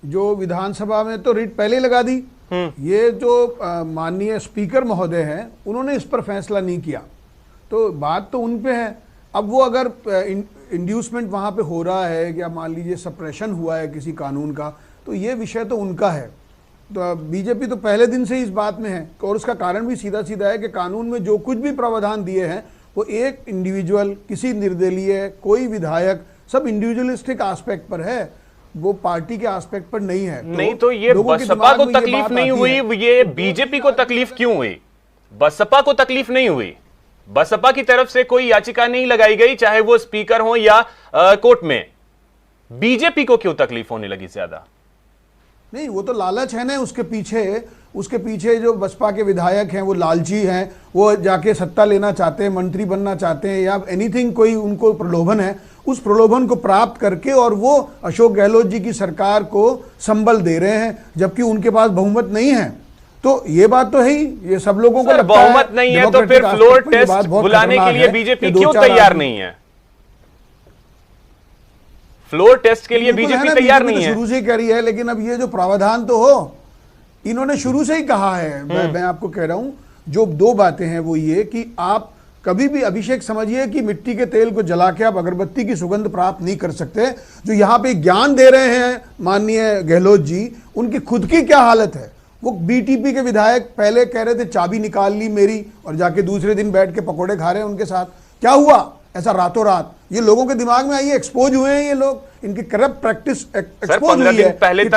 जो विधानसभा में तो रिट पहले ही लगा दी। ये जो माननीय स्पीकर महोदय हैं उन्होंने इस पर फैसला नहीं किया, तो बात तो उन पे है। अब वो अगर इंड्यूसमेंट वहां पे हो रहा है या मान लीजिए सप्रेशन हुआ है किसी कानून का, तो ये विषय तो उनका है। तो बीजेपी तो पहले दिन से ही इस बात में है, और उसका कारण भी सीधा सीधा है कि कानून में जो कुछ भी प्रावधान दिए हैं वो एक इंडिविजुअल, किसी निर्दलीय, कोई विधायक, सब इंडिविजुअलिस्टिक एस्पेक्ट पर है, वो पार्टी के एस्पेक्ट पर नहीं है। नहीं तो ये बसपा को तकलीफ नहीं हुई, ये बीजेपी को तकलीफ क्यों हुई? बसपा को तकलीफ नहीं हुई, बसपा की तरफ से कोई याचिका नहीं लगाई गई, चाहे वो स्पीकर हो या कोर्ट में। बीजेपी को क्यों तकलीफ होने लगी ज्यादा? नहीं, वो तो लालच है ना उसके पीछे जो बसपा के विधायक हैं वो लालची हैं, वो जाके सत्ता लेना चाहते हैं, मंत्री बनना चाहते हैं या एनीथिंग, कोई उनको प्रलोभन है, उस प्रलोभन को प्राप्त करके और वो अशोक गहलोत जी की सरकार को संबल दे रहे हैं, जबकि उनके पास बहुमत नहीं है। तो ये बात तो है ही, ये सब लोगों को लगता है बहुमत नहीं है, तो फिर फ्लोर टेस्ट बुलाने के लिए बीजेपी क्यों तैयार नहीं है? फ्लोर टेस्ट के लिए बीजेपी तैयार नहीं है, शुरू से कह रही है, लेकिन अब ये जो प्रावधान तो हो, इन्होंने शुरू से ही कहा है। मैं आपको कह रहा हूं, जो दो बातें हैं वो ये कि आप कभी भी, अभिषेक समझिए कि मिट्टी के तेल को जला के आप अगरबत्ती की सुगंध प्राप्त नहीं कर सकते। जो यहाँ पे ज्ञान दे रहे हैं माननीय गहलोत जी, उनकी खुद की क्या हालत है। वो बीटीपी के विधायक पहले कह रहे थे चाबी निकाल ली मेरी, और जाके दूसरे दिन बैठ के पकौड़े खा रहे हैं उनके साथ। क्या हुआ ऐसा रातों रात? ये लोगों के दिमाग में आइए, एक्सपोज हुए हैं ये लोग, इनकी करप्ट प्रैक्टिस एक्सपोज हुई है। पहले तक